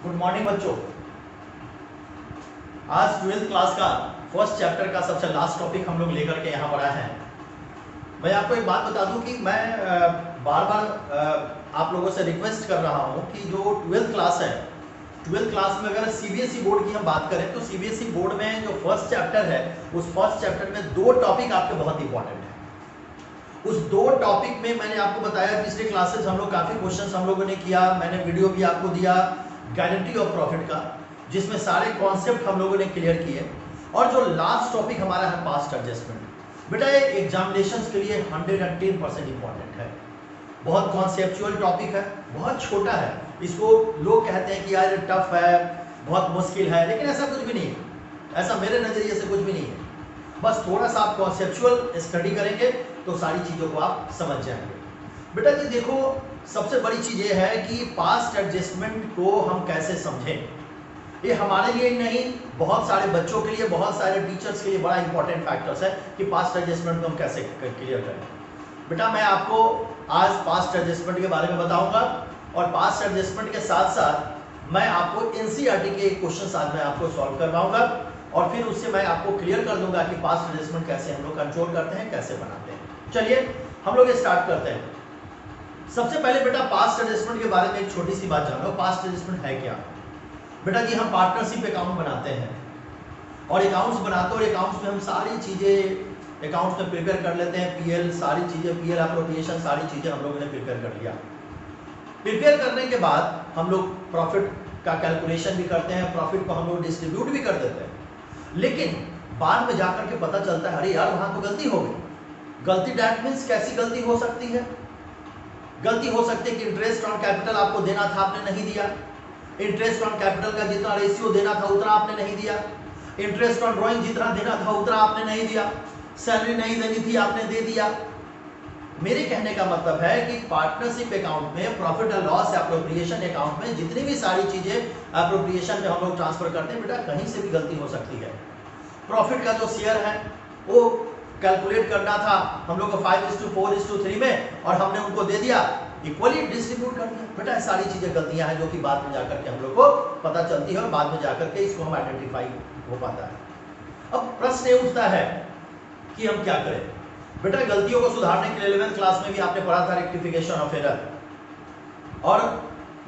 Good morning बच्चों। आज 12th class का फर्स्ट चैप्टर का सबसे लास्ट टॉपिक हम लोग लेकर के यहाँ पर आए हैं। मैं आपको एक बात बता दूं कि मैं बार बार आप लोगों से रिक्वेस्ट कर रहा हूँ कि जो 12th क्लास है, 12th क्लास में अगर सीबीएसई बोर्ड की हम बात करें तो सीबीएसई बोर्ड में जो फर्स्ट चैप्टर है उस फर्स्ट चैप्टर में दो टॉपिक आपके बहुत इंपॉर्टेंट है। उस दो टॉपिक में मैंने आपको बताया, पिछले क्लासेस हम लोग काफी क्वेश्चंस हम लोगों ने किया, मैंने वीडियो भी आपको दिया गारंटी ऑफ प्रॉफिट का, जिसमें सारे कॉन्सेप्ट हम लोगों ने क्लियर किए। और जो लास्ट टॉपिक हमारा है पास्ट एडजस्टमेंट, बेटा ये एग्जामिनेशंस के लिए 110% इंपॉर्टेंट है। बहुत कॉन्सेप्चुअल टॉपिक है, बहुत छोटा है, इसको लोग कहते हैं कि यार टफ है, बहुत मुश्किल है, लेकिन ऐसा कुछ भी नहीं है। ऐसा मेरे नजरिए से कुछ भी नहीं है। बस थोड़ा सा आप कॉन्सेप्चुअल स्टडी करेंगे तो सारी चीजों को आप समझ जाएंगे। बेटा जी देखो, सबसे बड़ी चीज ये है कि पास्ट एडजस्टमेंट को हम कैसे समझें। ये हमारे लिए नहीं, बहुत सारे बच्चों के लिए, बहुत सारे टीचर्स के लिए बड़ा इंपॉर्टेंट फैक्टर्स है कि पास्ट एडजस्टमेंट को हम कैसे क्लियर करें। बेटा मैं आपको आज पास्ट एडजस्टमेंट के बारे में बताऊंगा और पास्ट एडजस्टमेंट के साथ साथ मैं आपको एनसीईआरटी के क्वेश्चन आज मैं आपको सॉल्व करवाऊंगा और फिर उससे मैं आपको क्लियर कर दूंगा कि पास्ट एडजस्टमेंट कैसे हम लोग कंट्रोल करते हैं, कैसे बनाते हैं। चलिए हम लोग स्टार्ट करते हैं। सबसे पहले बेटा पास्ट एडजस्टमेंट के बारे में एक छोटी सी बात जान लो। पास्ट एडजस्टमेंट है क्या? बेटा जी हम पार्टनरशिप अकाउंट बनाते हैं और अकाउंट्स बनाते हैं और अकाउंट्स में हम सारी चीजें अकाउंट्स में प्रिपेयर कर लेते हैं। पीएल सारी चीजें, पीएल एप्रोप्रिएशन सारी चीजें हम लोगों ने प्रिपेयर कर लिया। प्रिपेयर करने के बाद हम लोग प्रॉफिट का कैलकुलेशन भी करते हैं, प्रॉफिट को हम लोग डिस्ट्रीब्यूट भी कर देते हैं। लेकिन बाद में जाकर के पता चलता है अरे यार वहां तो गलती हो गई। गलती डैट मीन्स कैसी गलती हो सकती है? गलती हो सकती है कि इंटरेस्ट ऑन कैपिटल आपको देना था, आपने नहीं दिया। इंटरेस्ट ऑन कैपिटल का जितना रेशियो देना था उतना आपने नहीं दिया। इंटरेस्ट ऑन ड्राइंग जितना देना था उतना आपने नहीं दिया। सैलरी नहीं देनी थी, आपने दे दिया। मेरे कहने का मतलब है कि पार्टनरशिप अकाउंट में, profit and loss appropriation account में जितनी भी सारी चीजें एप्रोप्रिएशन में हम लोग ट्रांसफर करते हैं, बेटा कहीं से भी गलती हो सकती है। प्रॉफिट का जो शेयर है वो कैलकुलेट करना था हम लोग को 5:4:3 में और हमने उनको दे दिया, इक्वली डिस्ट्रीब्यूट कर दिया। बेटा सारी चीजें गलतियां हैं जो कि बाद में जाकर के हम लोग को पता चलती है और बाद में जाकर के इसको हम आइडेंटिफाई हो पाता है। अब प्रश्न ये उठता है कि हम क्या करें। बेटा गलतियों को सुधारने के लिए 11th क्लास में भी आपने पढ़ा था रेक्टिफिकेशन ऑफ एरर, और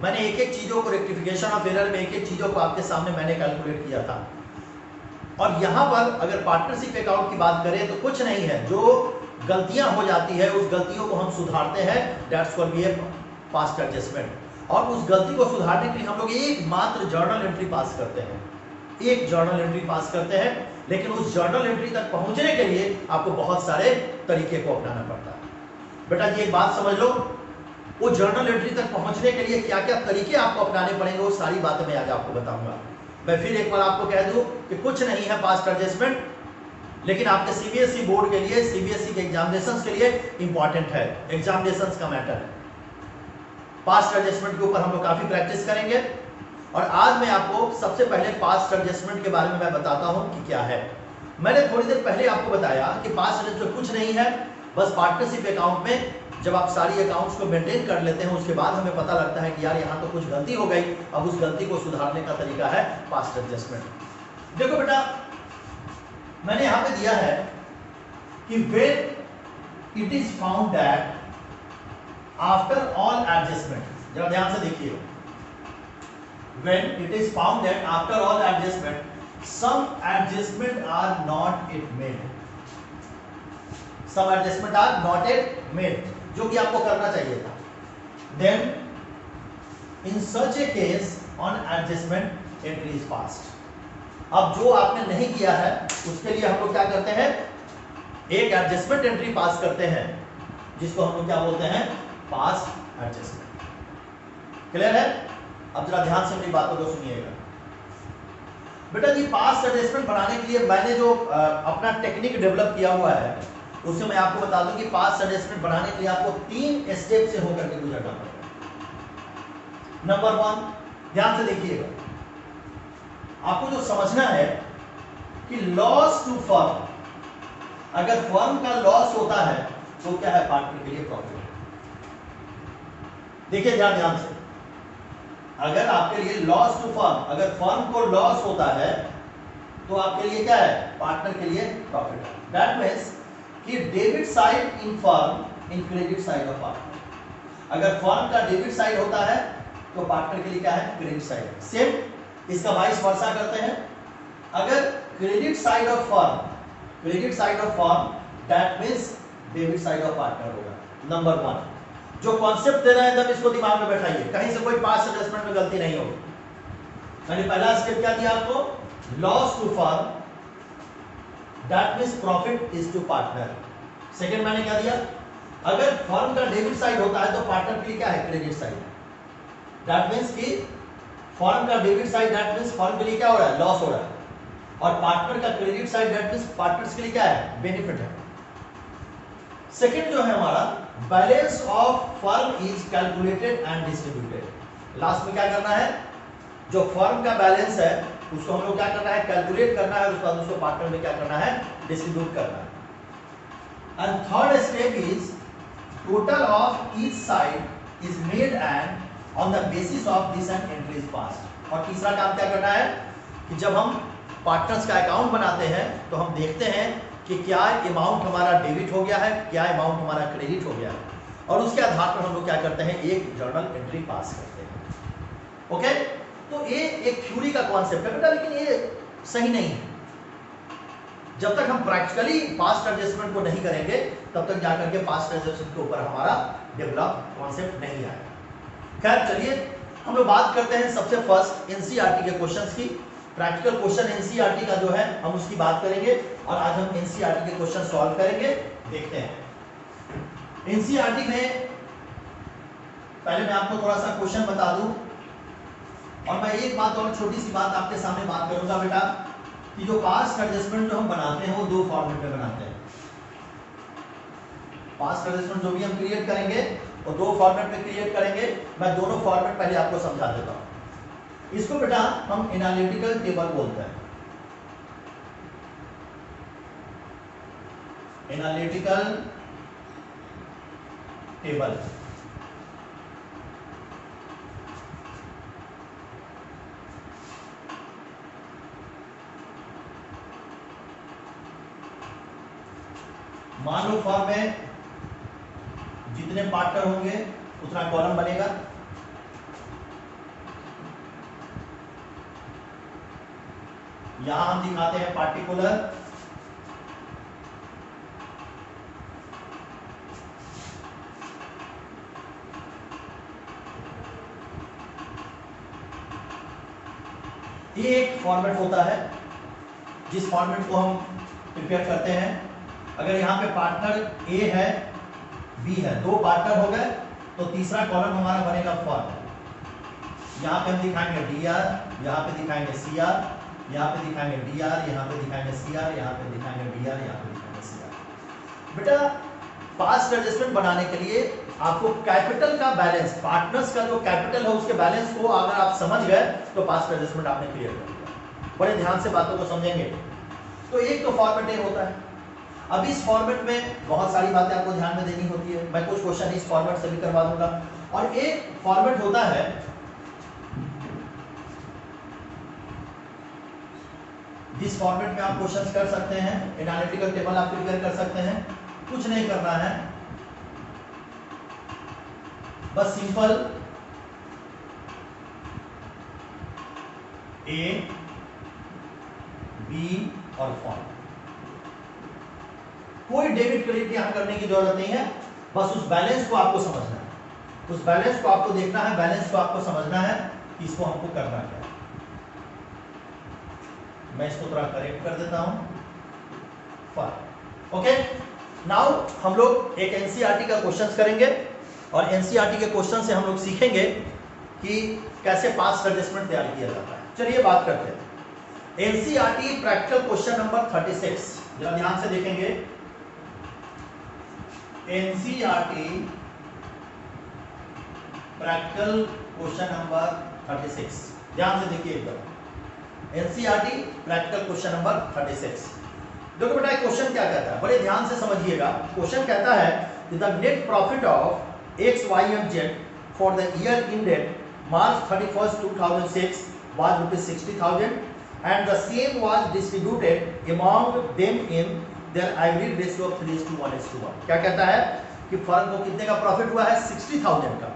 मैंने एक एक चीजों को रेक्टिफिकेशन ऑफ एरर में एक एक चीजों को आपके सामने मैंने कैलकुलेट किया था। और यहां पर अगर पार्टनरशिप अकाउंट की बात करें तो कुछ नहीं है, जो गलतियां हो जाती है उस गलतियों को हम सुधारते हैं, that's called be a past adjustment. और उस गलती को सुधारने के लिए हम लोग एकमात्र जर्नल एंट्री पास करते हैं, एक जर्नल एंट्री पास करते हैं। लेकिन उस जर्नल एंट्री तक पहुंचने के लिए आपको बहुत सारे तरीके को अपनाना पड़ता है। बेटा जी एक बात समझ लो, वो जर्नल एंट्री तक पहुंचने के लिए क्या क्या तरीके आपको अपनाने पड़ेंगे वो सारी बातें मैं आज आपको बताऊंगा। मैं फिर एक बार आपको कह दूं कि कुछ नहीं है पास्ट एडजस्टमेंट, लेकिन आपके सीबीएसई बोर्ड के लिए, सीबीएसई के एग्जामिनेशंस के लिए इंपॉर्टेंट है, एग्जामिनेशंस का मैटर है। पास्ट एडजस्टमेंट के ऊपर हम लोग काफी प्रैक्टिस करेंगे और आज मैं आपको सबसे पहले पास्ट एडजस्टमेंट के बारे में मैं बताता हूं कि क्या है। मैंने थोड़ी देर पहले आपको बताया कि पास्ट एडजस्टमेंट कुछ नहीं है, बस पार्टनरशिप अकाउंट में जब आप सारी अकाउंट्स को मेंटेन कर लेते हैं उसके बाद हमें पता लगता है कि यार यहाँ तो कुछ गलती हो गई, अब उस गलती को सुधारने का तरीका है पास्ट एडजस्टमेंट। देखो बेटा मैंने यहाँ पे दिया है कि when it is found that after all adjustment, जरा ध्यान से देखिए, when it is found that after all adjustment some adjustment are not yet made, some adjustment are not yet made, जो कि आपको करना चाहिए था, then in such a case on adjustment entry is passed। अब जो आपने नहीं किया है उसके लिए हम लोग क्या करते हैं, एक एडजस्टमेंट एंट्री पास करते हैं जिसको हम लोग क्या बोलते हैं, पास्ट एडजस्टमेंट। क्लियर है? अब जरा ध्यान से मेरी बातों को सुनिएगा। बेटा जी पास्ट एडजस्टमेंट बनाने के लिए मैंने जो अपना टेक्निक डेवलप किया हुआ है उससे मैं आपको बता दूं कि पास्ट एडजस्टमेंट बनाने के लिए आपको 3 स्टेप से होकर के गुजरना पड़ेगा। नंबर 1, ध्यान से देखिएगा, आपको जो समझना है कि लॉस टू फर्म, अगर फर्म का लॉस होता है तो क्या है, पार्टनर के लिए प्रॉफिट। देखिए ध्यान से, अगर आपके लिए लॉस टू फर्म, अगर फर्म को लॉस होता है तो आपके लिए क्या है, पार्टनर के लिए प्रॉफिट है। दैट मीन्स कि debit side in firm in credit side of partner. अगर फर्म का डेबिट साइड होता है तो पार्टनर के लिए क्या है, क्रेडिट साइड। सेम इसका वाइस वर्सा करते हैं। अगर credit side of firm, credit side of firm, that means debit side of partner होगा। नंबर वन, जो कॉन्सेप्ट दे रहे हैं एकदम इसको दिमाग में बैठाइए, कहीं से कोई पास्ट एडजस्टमेंट में गलती नहीं होगी। मैंने पहला स्टेप क्या दिया आपको, loss to firm, that means profit is to partner. Second मैंने क्या दिया, अगर फर्म का डेबिट साइड होता है तो पार्टनर के लिए क्या है, क्रेडिट साइड। दैट मीन्स कि फर्म का debit side, that means firm के लिए क्या हो रहा है, लॉस हो रहा है, और पार्टनर का credit side, that means partners के लिए क्या है, बेनिफिट है। सेकेंड जो है हमारा, balance of firm is calculated and distributed. Last में क्या करना है, जो फर्म का बैलेंस है उसको हम लोग क्या करना है, कैलकुलेट करना है, उसके बाद उसको पार्टनर में क्या करना है, डिस्ट्रीब्यूट करना है। And third step is total of each side is made and on the basis of this and entry is passed. और तीसरा काम क्या करना है कि जब हम पार्टनर्स का अकाउंट बनाते हैं तो हम देखते हैं कि क्या अमाउंट हमारा डेबिट हो गया है, क्या अमाउंट हमारा क्रेडिट हो गया है, और उसके आधार पर हम लोग क्या करते हैं, एक जर्नल एंट्री पास करते हैं। ओके, तो ये एक थ्योरी का कॉन्सेप्ट है बेटा, लेकिन ये सही नहीं है। जब तक हम प्रैक्टिकली पास्ट एडजस्टमेंट को नहीं करेंगे तब तक जाकर के पास्ट एडजस्टमेंट के ऊपर हमारा डेवलप कॉन्सेप्ट नहीं आएगा। खैर चलिए हम लोग बात करते हैं सबसे फर्स्ट एनसीईआरटी के क्वेश्चंस की। प्रैक्टिकल क्वेश्चन एनसीईआरटी का जो है हम उसकी बात करेंगे, और आज हम एनसीईआरटी के क्वेश्चन सॉल्व करेंगे। देखते हैं एनसीईआरटी में, पहले मैं आपको थोड़ा सा क्वेश्चन बता दूं, और मैं एक बात और छोटी सी बात आपके सामने बात करूंगा बेटा, कि जो पास्ट एडजस्टमेंट जो हम बनाते हैं वो दो फॉर्मेट में बनाते हैं। पास्ट एडजस्टमेंट जो भी हम क्रिएट करेंगे वो दो फॉर्मेट में क्रिएट करेंगे। मैं दोनों फॉर्मेट पहले आपको समझा देता हूं। इसको बेटा हम एनालिटिकल टेबल बोलते हैं। एनालिटिकल टेबल, मान लो फॉर्म में जितने पार्टनर होंगे उतना कॉलम बनेगा। यहां हम दिखाते हैं पार्टिकुलर, ये एक फॉर्मेट होता है जिस फॉर्मेट को हम प्रिपेयर करते हैं। अगर यहाँ पे पार्टनर ए है, बी है, दो पार्टनर हो गए, तो तीसरा कॉलम हमारा बनेगा फॉर्म। यहाँ पे हम दिखाएंगे डी आर, यहाँ पे दिखाएंगे सी आर, यहाँ पे दिखाएंगे डी आर, यहाँ पे दिखाएंगे सी आर, यहाँ पे दिखाएंगे डी आर, यहाँ पे दिखाएंगे सी आर। बेटा पास्ट एडजस्टमेंट बनाने के लिए आपको कैपिटल का बैलेंस, पार्टनर्स का जो कैपिटल है उसके बैलेंस को अगर आप समझ गए तो पास्ट एडजस्टमेंट आपने क्लियर कर दिया। बड़े ध्यान से बातों को समझेंगे। तो एक तो फॉर्मेट ये होता है। अब इस फॉर्मेट में बहुत सारी बातें आपको ध्यान में देनी होती है। मैं कुछ क्वेश्चन इस फॉर्मेट से भी करवा दूंगा। और एक फॉर्मेट होता है जिस फॉर्मेट में आप क्वेश्चंस कर सकते हैं, एनालिटिकल टेबल आप प्रिपेयर कर सकते हैं। कुछ नहीं करना है, बस सिंपल ए बी और फॉर्म, कोई डेबिट क्रेडिट यहां करने की जरूरत नहीं है। बस उस बैलेंस को आपको समझना है, उस बैलेंस को आपको देखना है, बैलेंस को आपको समझना है कि इसको हमको करना क्या है। मैं इसको थोड़ा करेक्ट कर देता हूं, फाइन। ओके, नाउ हम लोग एक एनसीईआरटी का क्वेश्चंस करेंगे, और एनसीईआरटी के क्वेश्चन से हम लोग सीखेंगे कि कैसे पास्ट एडजस्टमेंट तैयार किया जाता है। चलिए बात करते हैं एनसीईआरटी प्रैक्टिकल क्वेश्चन नंबर 36। जरा ध्यान से देखेंगे, एनसीईआरटी प्रैक्टिकल क्वेश्चन नंबर 36, ध्यान से देखिए एकदम। NCERT practical question number 36। देखो बेटा क्वेश्चन क्या कहता है, बड़े ध्यान से समझिएगा। क्वेश्चन कहता है the net profit of X, Y and Z for the year ended March 31st 2006 was rupees 60,000 and the same was distributed among them in their agreed ratio of 3:1:1। क्या कहता है कि फर्म को कितने का प्रॉफिट हुआ है 60,000 का,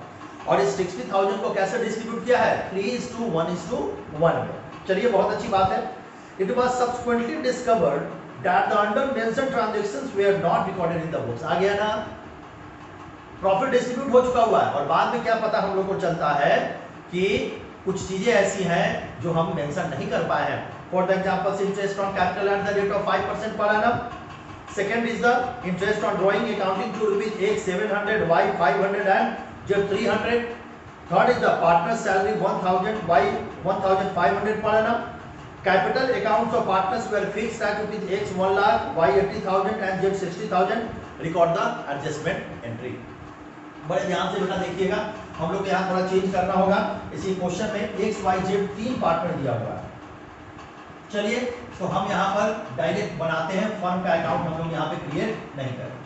और इस 60,000 को कैसे डिस्ट्रीब्यूट किया है 3:1:1 में। चलिए बहुत अच्छी बात है। It was subsequently discovered that the under mentioned transactions were not recorded in the books। आ गया ना, प्रॉफिट डिस्ट्रीब्यूट हो चुका हुआ है और बाद में क्या पता हम लोग को चलता है कि कुछ चीजें ऐसी हैं जो हम मेंशन नहीं कर पाए हैं। For the example interest on capital at the rate of 5% per annum. Second is the interest on drawing accounting to rupees 700 y 500 and z 300। Third is the partner salary 1000 y 1500 per annum. Capital accounts of partners were fixed at rupees x 1 lakh y 80,000 and z 60,000। Record the adjustment entry. बड़े ध्यान से बेटा देखिएगा, हम लोग यहाँ थोड़ा change करना होगा। इसी क्वेश्चन में x y z 3 पार्टनर दिया हुआ है। चलिए तो हम यहाँ पर डायरेक्ट बनाते हैं, फर्म का अकाउंट हम लोग यहाँ पे क्रिएट नहीं करेंगे।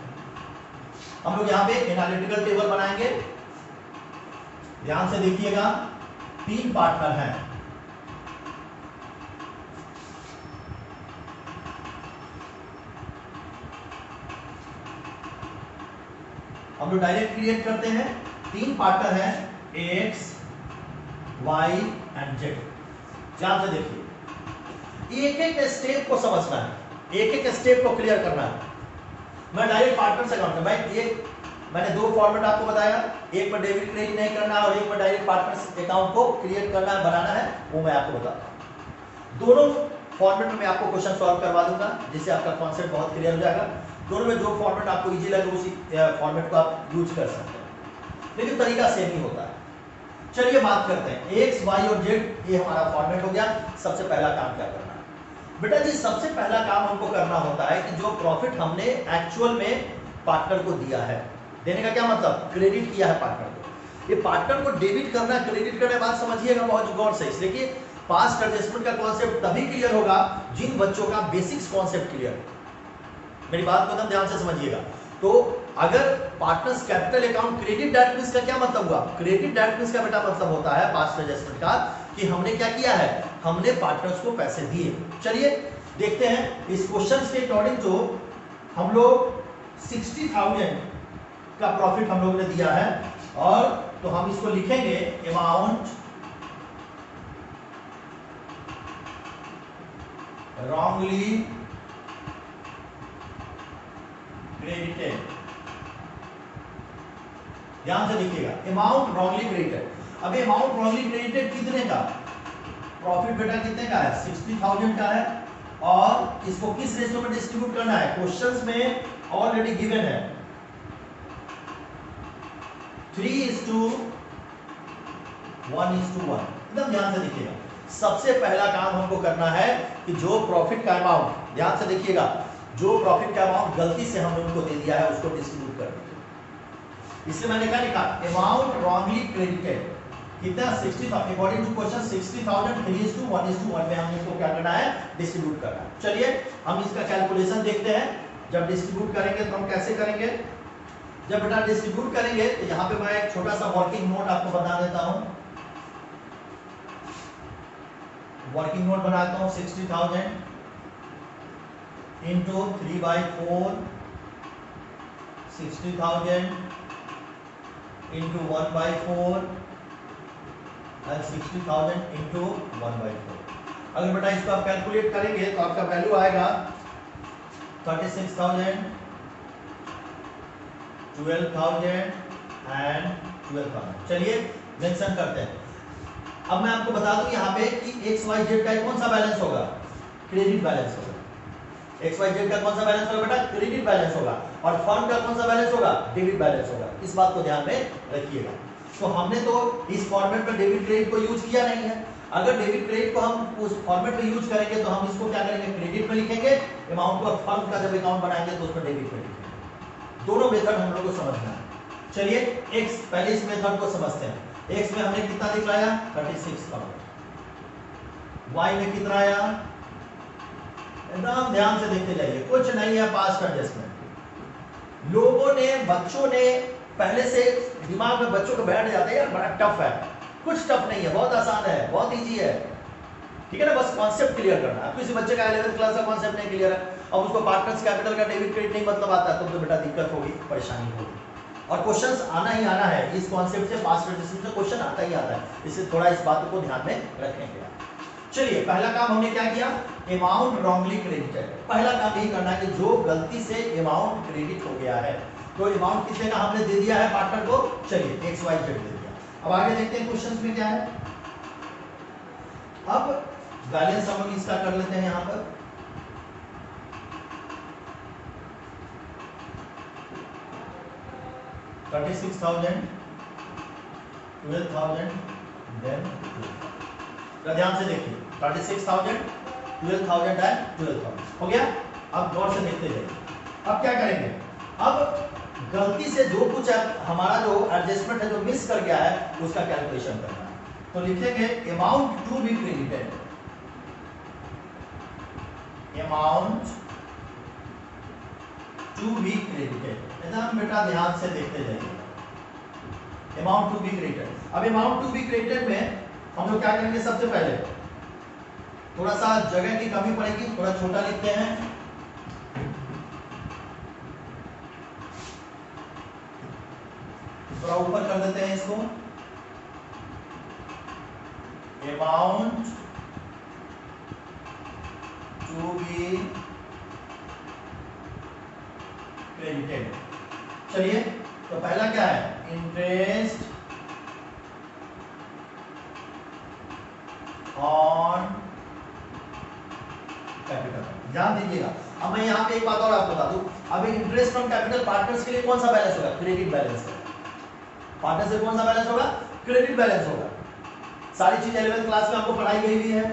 हम लोग यहाँ पे एनालिटिकल टेबल बनाएंगे। ध्यान से देखिएगा, 3 पार्टनर हैं। हम लोग डायरेक्ट क्रिएट करते हैं। 3 पार्टनर हैं x, y एंड z। ध्यान से देखिए, एक एक स्टेप को समझना है, एक एक स्टेप को क्लियर करना है। मैं डायरेक्ट पार्टनर से अकाउंट भाई, एक मैंने 2 फॉर्मेट आपको बताया, एक में डेबिट क्रेडिट नहीं करना है और एक में डायरेक्ट पार्टनर अकाउंट को क्रिएट करना है, बनाना है, वो मैं आपको बताता हूं। दोनों फॉर्मेट में मैं आपको क्वेश्चन सॉल्व करवा दूंगा, जिससे आपका कॉन्सेप्ट बहुत क्लियर हो जाएगा। दोनों में जो फॉर्मेट आपको इजी लगे उसी फॉर्मेट को आप यूज कर सकते हैं, लेकिन तरीका सेम ही होता है। चलिए बात करते हैं, एक्स वाई और जेड, ये हमारा फॉर्मेट हो गया। सबसे पहला काम क्या करना है बेटा जी? सबसे पहला काम हमको करना होता है कि जो प्रॉफिट हमने एक्चुअल में पार्टनर को दिया है, देने का क्या मतलब, क्रेडिट किया है पार्टनर को। ये पार्टनर को डेबिट करना, क्रेडिट करना, बात समझिएगा बहुत गौर से। इसलिए कि पास्ट एडजस्टमेंट का कॉन्सेप्ट तभी क्लियर होगा जिन बच्चों का बेसिक्स कॉन्सेप्ट क्लियर। मेरी बात को एकदम ध्यान से समझिएगा। तो अगर partners capital account credit that means का क्या मतलब हुआ? क्रेडिट डेट मींस का बेटा मतलब होता है पास्ट एडजस्टमेंट का कि हमने क्या किया है, हमने पार्टनर्स को पैसे दिए। चलिए देखते हैं इस क्वेश्चन के अकॉर्डिंग जो हम लोग 60,000 का प्रॉफिट हम लोगों ने दिया है, और तो हम इसको लिखेंगे अमाउंट रॉन्गली क्रेडिटेड। ध्यान से देखिएगा, अमाउंट रॉन्गली क्रेडिटेड। अब अमाउंट रॉन्गली क्रेडिटेड कितने का, प्रॉफिट बेटा कितने का है, 60,000 का है, और इसको किस रेशियो में डिस्ट्रीब्यूट करना है, क्वेश्चंस में ऑलरेडी गिवन है 3:1:1। एकदम ध्यान से देखिएगा, सबसे पहला काम हमको करना है कि जो प्रॉफिट का अमाउंट, ध्यान से देखिएगा, जो प्रॉफिट का अमाउंट गलती से हमने उनको दे दिया है उसको डिस्ट्रीब्यूट कर दीजिए। इसलिए मैंने क्या लिखा, अमाउंट रॉन्गली क्रेडिटेड कितना, 60,000। अकॉर्डिंग टू क्वेश्चन 60,000 3:1:1 में हमने इसको क्या करना है, डिस्ट्रीब्यूट करना है। चलिए हम इसका कैलकुलेशन देखते हैं। जब डिस्ट्रीब्यूट करेंगे तो हम कैसे करेंगे, जब बेटा डिस्ट्रीब्यूट करेंगे तो यहाँ पे मैं एक छोटा सा वर्किंग नोट आपको बता देता हूँ। वर्किंग नोट बनाता हूँ, 60,000 into 3/4, 60,000 into 1/4 and 60,000 into 1/4। अगर बेटा इसको आप कैलकुलेट करेंगे तो आपका वैल्यू आएगा 36,000, 12,000 and 12,000। चलिए मेंशन करते हैं। अब मैं आपको बता दूं यहाँ पे कि एक्स वाई जेड का कौन सा बैलेंस होगा, क्रेडिट बैलेंस होगा। एक्स वाई जेड का कौन सा बैलेंस होगा बेटा, क्रेडिट बैलेंस होगा, और फर्म का कौन सा बैलेंस होगा, डेबिट बैलेंस होगा। इस बात को ध्यान में रखिएगा। तो हमने तो इस फॉर्मेट में डेबिट क्रेडिट को यूज किया नहीं है। अगर डेबिट क्रेडिट को हम उस फॉर्मेट में यूज करेंगे तो हम इसको क्या करेंगे, क्रेडिट में लिखेंगे, अमाउंट को फर्म का जब अकाउंट बनाएंगे तो उसमें डेबिट में लिखेंगे। दोनों मेथड हम लोग को समझना है। चलिए एक्स, पहले इस मेथड को समझते हैं। एक्स में हमने कितना दिखाया, 36,000। वाई में कितना आया, एकदम ध्यान से देखते जाइए, कुछ नहीं है पास्ट एडजस्टमेंट। लोगों ने, बच्चों ने पहले से दिमाग में बच्चों को बैठ जाते हैं यार बड़ा टफ है, कुछ टफ नहीं है, बहुत आसान है, बहुत इजी है, ठीक है ना। बस कॉन्सेप्ट क्लियर करना है। किसी बच्चे का 11th क्लास का कॉन्सेप्ट नहीं क्लियर है, अब उसको पार्टनर्स कैपिटल का डेबिट क्रेडिट नहीं मतलब आता है, तो बेटा दिक्कत होगी, परेशानी होगी। और क्वेश्चंस आना ही आना है, इस कॉन्सेप्ट से पास्ट रजिस्ट्रेशन से क्वेश्चन आता ही आता है, इससे थोड़ा इस बात को ध्यान में रखेंगे। चलिए पहला काम हमने क्या किया, अमाउंट रॉन्गली क्रेडिटेड। पहला काम यही करना है कि जो गलती से अमाउंट क्रेडिट हो गया है, तो अमाउंट कितने का हमने दे दिया है पार्टनर को, चलिए XYZ दे दिया। अब आगे देखते हैं क्वेश्चंस में क्या है। अब बैलेंस हम लोग इसका कर लेते हैं यहां पर, $36,000, $12,000, देन ध्यान से देखिए 36,000, 12,000 एंड 12,000 हो गया। अब गौर से देखते जाइए, अब क्या करेंगे, अब गलती से जो कुछ हमारा जो एडजस्टमेंट है जो मिस कर गया है उसका कैलकुलेशन करना है। तो लिखेंगे amount to be credited, amount to be credited, एकदम बेटा ध्यान से देखते जाइए, अमाउंट टू बी क्रेडिटेड। अब अमाउंट टू बी क्रेडिटेड में हम लोग क्या करेंगे, सबसे पहले थोड़ा सा जगह की कमी पड़ेगी, थोड़ा छोटा लिखते हैं, थोड़ा ऊपर कर देते हैं इसको, अमाउंट टू बी क्रेडिटेड। चलिए तो पहला क्या है, इंटरेस्ट ऑन कैपिटल। ध्यान दीजिएगा, अब मैं यहाँ पे एक बात और आपको बता दूं, अब इंटरेस्ट ऑन कैपिटल पार्टनर्स के लिए कौन सा बैलेंस होगा, क्रेडिट बैलेंस है। पार्टनर से कौन सा बैलेंस होगा, क्रेडिट बैलेंस होगा। सारी चीज 11th क्लास में आपको पढ़ाई गई हुई है।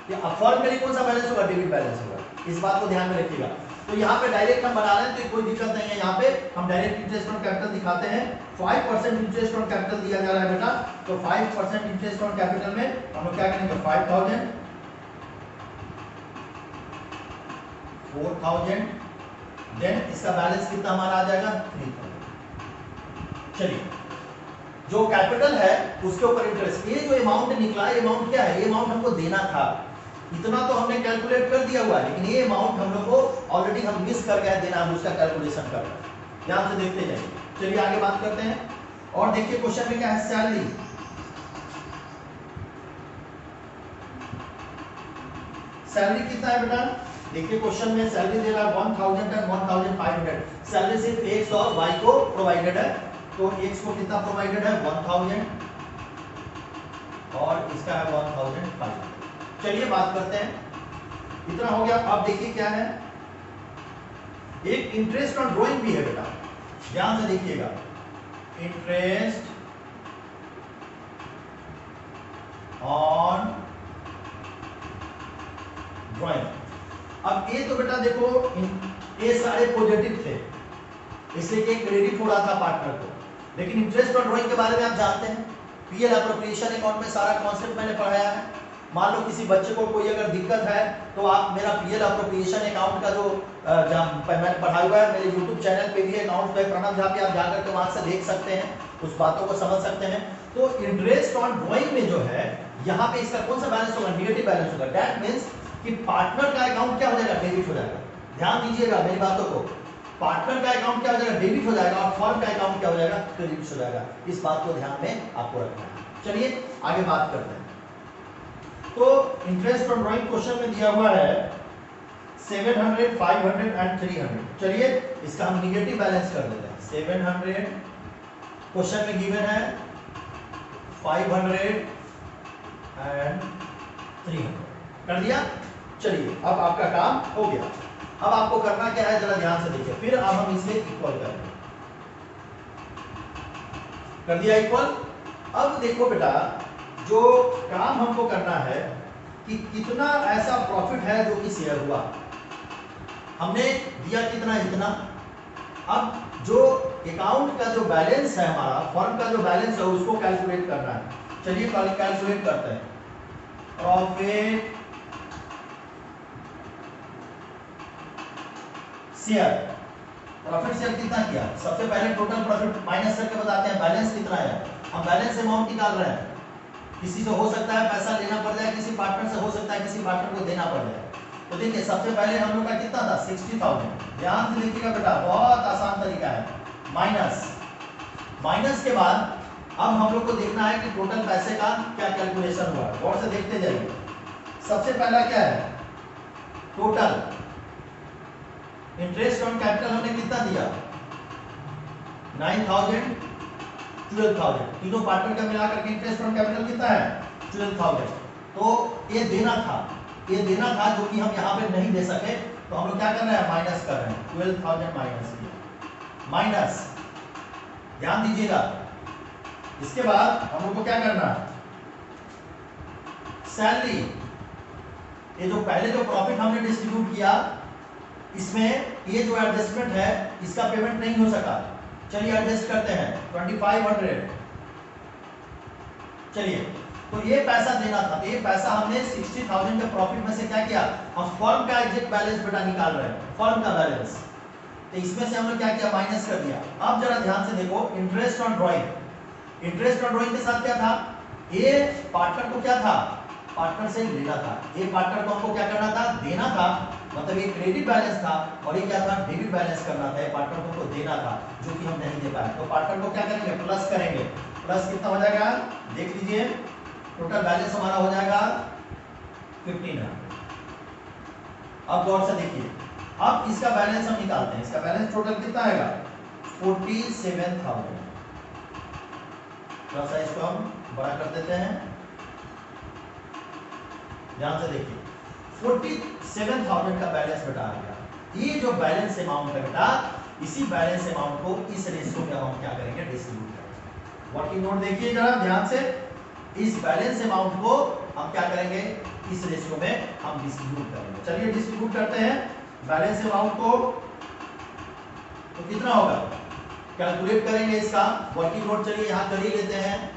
ये फर्म के लिए कौन सा बैलेंस होगा, डेबिट बैलेंस होगा, इस बात को ध्यान में रखिएगा। तो यहाँ पे डायरेक्ट हम बना रहे हैं तो कोई दिक्कत नहीं है, यहाँ पे हम डायरेक्ट इंटरेस्ट ऑन कैपिटल दिखाते हैं। 5% इंटरेस्ट ऑन कैपिटल दिया जा रहा है बेटा, तो 5% इंटरेस्ट ऑन कैपिटल में हम लोग क्या करेंगे, 5,000, 4,000, देन इसका बैलेंस कितना हमारा आ जाएगा, 3,000। चलिए जो कैपिटल है उसके ऊपर इंटरेस्ट, ये जो अमाउंट निकला है, अमाउंट क्या है, ये अमाउंट हमको देना था, इतना तो हमने कैलकुलेट कर दिया हुआ है, लेकिन ये अमाउंट हम लोग को ऑलरेडी हम मिस कर गए देना, हम उसका कैलकुलेशन कर रहे हैं। ध्यान से देखते जाइए। चलिए आगे बात करते हैं, और देखिए क्वेश्चन में क्या है, सैलरी। सैलरी कितना है बेटा, देखिए क्वेश्चन में सैलरी दे रहा है 1,000 एंड 1,500। सैलरी सिर्फ एक्स और वाई को प्रोवाइडेड है, तो एक्स को कितना प्रोवाइडेड है, 1,000, और इसका है 1,500। चलिए बात करते हैं, इतना हो गया। अब देखिए क्या है, एक इंटरेस्ट ऑन ड्राइंग भी है बेटा, ध्यान से देखिएगा, इंटरेस्ट ऑन ड्राइंग। अब ये तो बेटा देखो ये सारे पॉजिटिव थे, इसलिए कि क्रेडिट हो रहा था पार्टनर को, लेकिन इंटरेस्ट ऑन ड्राइंग के बारे में आप जानते हैं, पीएल एप्रोप्रिएशन अकाउंट में सारा कॉन्सेप्ट मैंने पढ़ाया है। मान लो किसी बच्चे को कोई अगर दिक्कत है तो आप मेरा पीएल एप्रोप्रिएशन अकाउंट का जो मैंने पढ़ाया हुआ है, मेरे यूट्यूब चैनल पे भी अकाउंट है प्रणव झा पे, आप जाकर के वहां से देख सकते हैं, उस बातों को समझ सकते हैं। तो इंटरेस्ट ऑन ड्राइंग में जो है यहाँ पे इसका कौन सा बैलेंस होगा, निगेटिव बैलेंस होगा। दैट मींस कि पार्टनर का अकाउंट क्या हो जाएगा, डेबिट हो जाएगा। ध्यान दीजिएगा मेरी बातों को, पार्टनर का अकाउंट क्या हो जाएगा, डेबिट हो जाएगा, और फर्म का अकाउंट क्या हो जाएगा, क्रेडिट हो जाएगा। इस बात को ध्यान में आपको रखना है। चलिए आगे बात करते हैं। तो इंटरेस्ट ऑन ड्राइंग क्वेश्चन में दिया हुआ है 700, 500 एंड 300। चलिए इसका हम निगेटिव बैलेंस कर देते हैं। 700 क्वेश्चन में गिवन है, 500 एंड 300 कर दिया। चलिए अब आपका काम हो गया। अब आपको करना क्या है, जरा ध्यान से देखिए, फिर अब हम इसे इक्वल करेंगे। कर दिया इक्वल। अब देखो बेटा, जो काम हमको करना है कि कितना ऐसा प्रॉफिट है जो कि शेयर हुआ, हमने दिया कितना, इतना। अब जो अकाउंट का जो बैलेंस है हमारा, फर्म का जो बैलेंस है उसको कैलकुलेट करना है। चलिए कैलकुलेट करते हैं। प्रॉफिट शेयर, प्रॉफिट शेयर कितना किया, सबसे पहले टोटल प्रॉफिट माइनस करके बताते हैं बैलेंस कितना है। हम बैलेंस अमाउंट निकाल रहे हैं, किसी से हो सकता है पैसा लेना पड़ जाए, किसी पार्टनर से हो सकता है किसी पार्टनर को देना पड़ जाए। तो देखिए सबसे पहले हम लोग का कितना था 60,000, ध्यान से देखिएगा बेटा, बहुत आसान तरीका है। माइनस के बाद अब हम लोग को देखना है कि टोटल पैसे का क्या कैलकुलेशन हुआ, गौर से देखते जाइए। सबसे पहला क्या है, टोटल इंटरेस्ट ऑन कैपिटल हमने कितना दिया 9,000 12,000, तीनों पार्टनर का मिलाकर के इंटरेस्ट ऑन कैपिटल कितना है 12,000। तो ये देना था जो कि हम यहाँ पे नहीं दे सके, तो हम लोग क्या कर रहे हैं माइनस कर रहे हैं, 12,000 माइनस किया, माइनस, ध्यान दीजिएगा। इसके बाद हम लोग को क्या करना है, सैलरी, ये जो पहले जो प्रॉफिट हमने डिस्ट्रीब्यूट किया इसमें ये जो एडजस्टमेंट है इसका पेमेंट नहीं हो सका, चलिए एडजस्ट करते हैं 2500। चलिए तो ये पैसा देना था, तो ये पैसा हमने 60,000 के प्रॉफिट में से क्या किया, हम फर्म का एग्जैक्ट बैलेंस बेटा निकाल रहे हैं, फर्म का बैलेंस, तो इसमें से हमने क्या किया माइनस कर दिया। अब जरा ध्यान से देखो, interest on drawing, interest on drawing के साथ क्या था, ये पार्टनर को क्या था, पार्टनर से लेना था, ये पार्टनर को हमको क्या करना था, देना था, मतलब ये क्रेडिट बैलेंस था और ये क्या था डेबिट बैलेंस करना था, ये पार्टनर को देना था जो कि हम नहीं दे पाए। तो पार्टनर को क्या करेंगे प्लस करेंगे, प्लस कितना हो जाएगा देख लीजिए, टोटल बैलेंस हमारा हो जाएगा 1500। अब गौर से देखिए, अब इसका बैलेंस हम निकालते हैं, इसका बैलेंस टोटल कितना आएगा 47,000। थोड़ा सा इसको हम बड़ा कर देते हैं, ध्यान से देखिए 47,000 का बैलेंस बेटा आ गया। ये जो बैलेंस अमाउंट है बेटा, इसी बैलेंस अमाउंट को इस रेशियो में हम क्या करेंगे डिस्ट्रीब्यूट करेंगे। वर्किंग नोट देखिए जरा ध्यान से, इस बैलेंस अमाउंट को हम क्या करेंगे इस रेशियो में हम डिस्ट्रीब्यूट करेंगे। चलिए डिस्ट्रीब्यूट करते हैं बैलेंस अमाउंट को, तो कितना होगा कैलकुलेट करेंगे इसका वर्किंग नोट, चलिए यहां कर ही लेते हैं।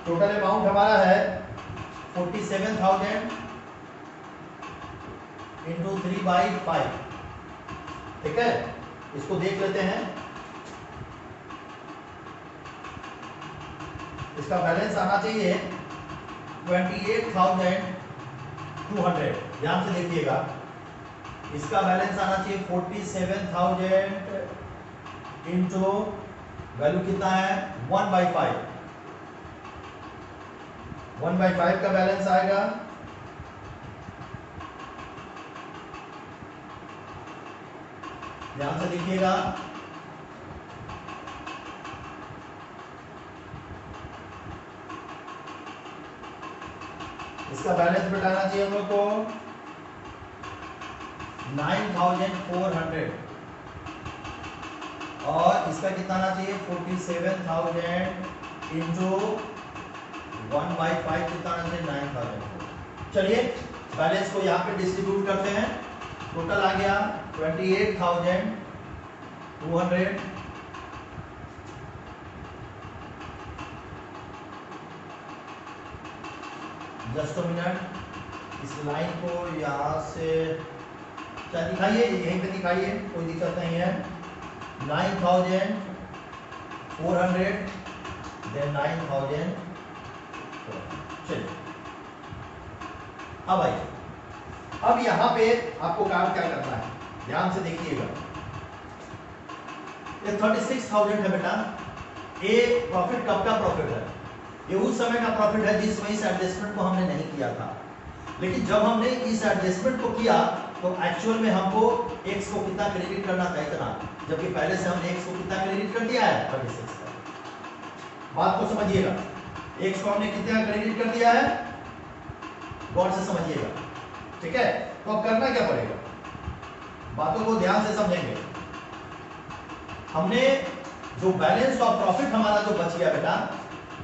टोटल अमाउंट हमारा है 47,000 इंटू 3/5, ठीक है, इसको देख लेते हैं। इसका बैलेंस आना चाहिए 28,200, ध्यान से देखिएगा, इसका बैलेंस आना चाहिए 47,000 इंटू वैल्यू कितना है 1/5, 1/5 का बैलेंस आएगा। ध्यान से देखिएगा, इसका बैलेंस बताना चाहिए हम लोग को 9,400 और इसका कितना आना चाहिए 47,000 इंटू 1/5 कितना आना चाहिए 9,000। चलिए बैलेंस को यहाँ पे डिस्ट्रीब्यूट करते हैं, टोटल आ गया 28,200 जस्ट मिनट, इस लाइन को यहाँ से क्या दिखाइए, यहीं पे दिखाइए, कोई दिक्कत नहीं है। 9,400 देन 9,000। चलिए अब आइए, अब यहाँ पे आपको काम क्या करना है, ध्यान से देखिएगा। ये 36,000 है बेटा, ये प्रॉफिट कब का प्रॉफिट है, ये उस समय का प्रॉफिट है जिसमें इस एडजस्टमेंट को हमने नहीं किया था। लेकिन जब हमने इस एडजस्टमेंट को किया तो एक्चुअल में हमको x को कितना क्रेडिट करना था इतना, जबकि पहले से हमने x को कितना क्रेडिट कर दिया है 36 का। बात को समझिएगा, x को हमने कितना क्रेडिट कर दिया है, गौर से समझिएगा, ठीक है। तो अब करना क्या पड़ेगा, बातों को ध्यान से समझेंगे। हमने जो बैलेंस ऑफ प्रॉफिट हमारा जो बच गया बेटा,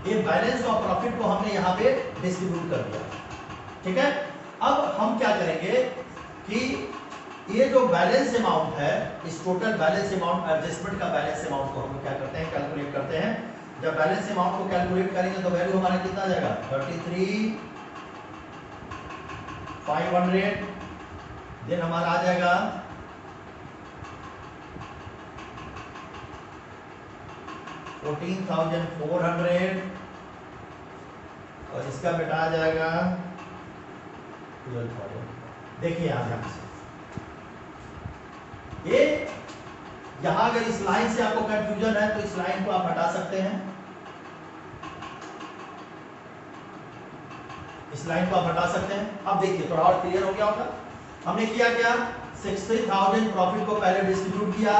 ये बैलेंस ऑफ प्रॉफिट को हमने यहाँ पे डिस्ट्रीब्यूट कर दिया, ठीक है। अब हम क्या करेंगे कि ये जो बैलेंस अमाउंट है, इस टोटल बैलेंस अमाउंट एडजस्टमेंट का बैलेंस अमाउंट को हम क्या करते हैं कैलकुलेट करते हैं। जब बैलेंस अमाउंट को कैलकुलेट करेंगे तो वैल्यू हमारा कितना आ जाएगा 33,500, देन हमारा आ जाएगा 14,400 और इसका बेटा आ जाएगा 12,000। देखिए यहां ध्यान से, ये यहां अगर इस लाइन से आपको कंफ्यूजन है तो इस लाइन को आप हटा सकते हैं, इस लाइन को आप हटा सकते हैं। अब देखिए थोड़ा और क्लियर हो गया होगा। हमने किया क्या, 60,000 प्रॉफिट को पहले डिस्ट्रीब्यूट किया,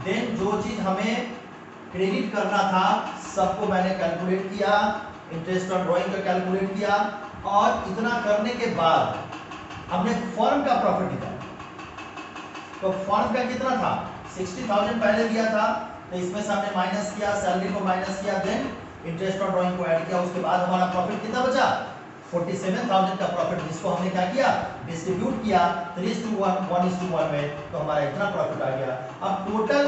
देन जो चीज हमें क्रेडिट करना था सबको मैंने कैलकुलेट किया, इंटरेस्ट ऑन ड्राइंग का कैलकुलेट किया, और इतना करने के बाद हमने फर्म का प्रॉफिट निकाला। तो फर्म का कितना था, 60,000 पहले दिया था, तो इसमें से हमने माइनस किया, सैलरी को माइनस किया, देन इंटरेस्ट ऑन ड्राइंग को ऐड किया, उसके बाद हमारा प्रॉफिट कितना बचा, 47,000 का प्रॉफिट, जिसको हमने क्या किया, डिस्ट्रीब्यूट किया 3:1, 1:1 में, तो हमारा इतना प्रॉफिट आ गया। अब टोटल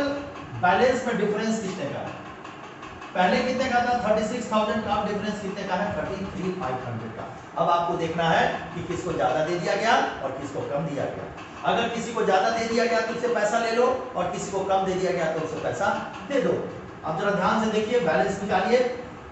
बैलेंस में डिफरेंस कितने का है, पहले कितने का था 36,000 का, अब डिफरेंस कितने का है 33,500 का। अब आपको देखना है कि किसको ज्यादा दे दिया गया और किसको कम दिया गया। अगर किसी को ज्यादा दे दिया गया तो उससे पैसा ले लो, और किसी को कम दे दिया गया तो उससे पैसा दे दो। अब जरा ध्यान से देखिए, बैलेंस निकालिए।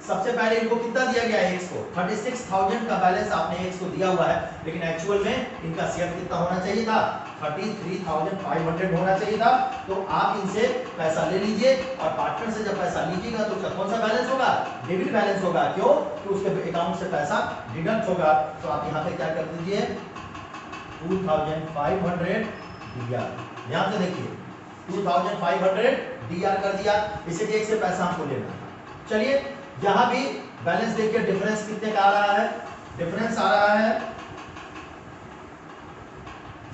सबसे पहले इनको कितना दिया गया है, x को 36,000 का बैलेंस आपने x को दिया हुआ है, लेकिन एक्चुअल में इनका शेयर कितना होना चाहिए था, 33,500 होना चाहिए था। तो आप इनसे पैसा ले लीजिए, और पार्टनर से जब पैसा लीजिएगा तो उसका कौन सा बैलेंस होगा, डेबिट बैलेंस होगा। क्यों, तो उसके अकाउंट से पैसा डिडक्ट होगा। तो आप यहाँ पे क्या कर दीजिए, 2,500 DR, ध्यान से देखिए 2,500 DR कर दिया, इसीलिए एक से पैसा हमको लेना था। चलिए यहां भी बैलेंस देखिए, डिफरेंस कितने का आ रहा है, डिफरेंस आ रहा है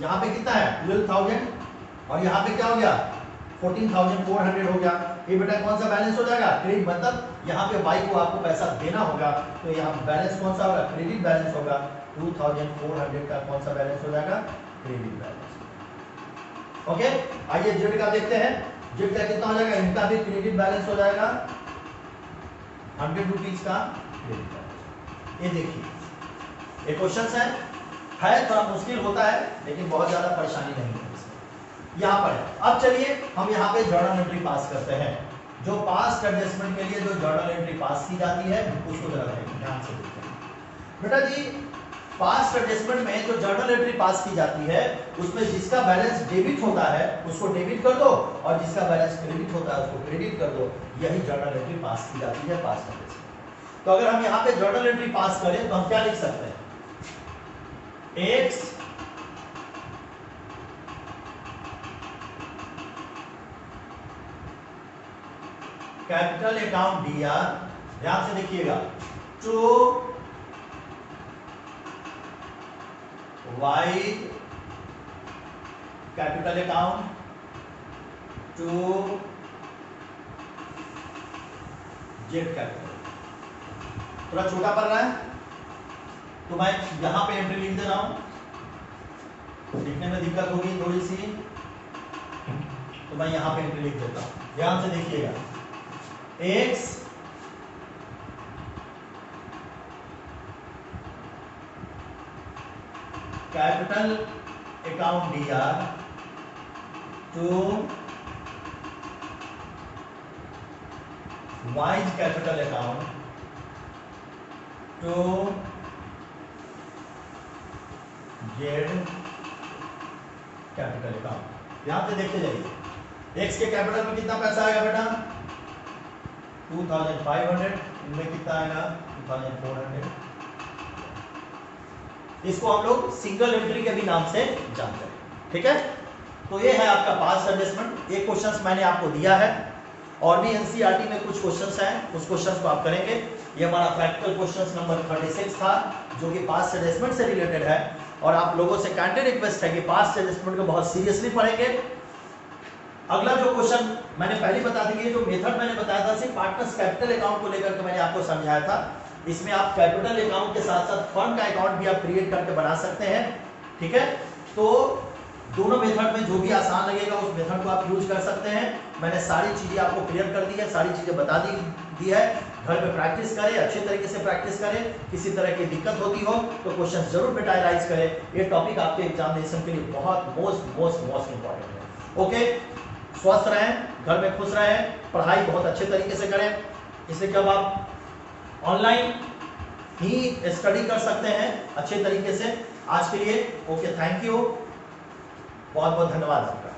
यहां पे कितना है 12,000, और यहां पे क्या हो गया 14,400 हो गया। ये बेटा कौन सा बैलेंस हो जाएगा, क्रेडिट, मतलब यहाँ पे बाई को आपको पैसा देना होगा, तो यहाँ बैलेंस कौन सा होगा, क्रेडिट बैलेंस होगा। 2,400 का कौन सा बैलेंस हो जाएगा, क्रेडिट बैलेंस। ओके, आइए जेड का देखते हैं, जेड का कितना हो जाएगा, इनका भी क्रेडिट बैलेंस हो जाएगा 100 रुपीज का क्रेडिट बैलेंस। ये देखिए ये क्वेश्चन है थोड़ा मुश्किल होता है, लेकिन बहुत ज्यादा परेशानी नहीं है इसमें। यहाँ पर है। अब चलिए हम यहाँ पे जर्नल एंट्री पास करते हैं। जो पास्ट एडजस्टमेंट के लिए जो जर्नल एंट्री पास की जाती है उसको जरा ध्यान से देखते हैं। बेटा जी, पास्ट एडजस्टमेंट में जो जर्नल एंट्री पास की जाती है उसमें जिसका बैलेंस डेबिट होता है उसको डेबिट कर दो, और जिसका बैलेंस क्रेडिट होता है उसको क्रेडिट कर दो। यही जर्नल एंट्री पास की जाती है पास्ट एडजस्टमेंट। तो अगर हम यहाँ पे जर्नल एंट्री पास करें तो हम क्या लिख सकते हैं, X कैपिटल अकाउंट DR, ध्यान से देखिएगा, to Y capital account to Z capital. थोड़ा छोटा पड़ रहा है तो मैं यहां पे एंट्री लिख दे रहा हूं, लिखने में दिक्कत होगी थोड़ी सी, तो मैं यहां पे एंट्री लिख देता हूं। ध्यान से देखिएगा, X capital account DR to Y capital account to Z capital account. यहां पे देखते जाइए, X के कैपिटल में कितना पैसा आएगा बेटा 2,500, इनमें कितना आएगा 2,400। इसको हम लोग सिंगल एंट्री के भी नाम से जानते हैं, ठीक है। तो ये है आपका पास्ट एडजस्टमेंट। ये क्वेश्चंस मैंने आपको दिया है, और भी एनसीईआरटी में कुछ क्वेश्चंस हैं, उस क्वेश्चंस को आप करेंगे। ये हमारा प्रैक्टिकल क्वेश्चंस नंबर 36 था, जो कि पास्ट एडजस्टमेंट से रिलेटेड है, और आप लोगों से काइंडली रिक्वेस्ट है कि पास्ट एडजस्टमेंट को बहुत सीरियसली पढ़ेंगे। अगला जो क्वेश्चन मैंने पहले बता दी, जो मेथड मैंने बताया था सिर्फ पार्टनर्स कैपिटल अकाउंट को लेकर के मैंने आपको समझाया था। इसमें आप कैपिटल अकाउंट के साथ साथ फंड का अकाउंट भी आप क्रिएट करके बना सकते हैं, ठीक है। तो दोनों मेथड में जो भी आसान लगेगा उस मेथड को आप यूज कर सकते हैं। मैंने सारी चीजें आपको क्लियर कर दी है, सारी चीजें बता दी है। घर पे प्रैक्टिस करें, अच्छे तरीके से प्रैक्टिस करें। किसी तरह की दिक्कत होती हो तो क्वेश्चन जरूर बेटाइलाइज करें। ये टॉपिक आपके एग्जामिनेशन के लिए बहुत मोस्ट इंपॉर्टेंट है। ओके, स्वस्थ रहें, घर में खुश रहें, पढ़ाई बहुत अच्छे तरीके से करें। इसलिए कि अब आप ऑनलाइन ही स्टडी कर सकते हैं अच्छे तरीके से। आज के लिए ओके, थैंक यू, बहुत बहुत धन्यवाद आपका।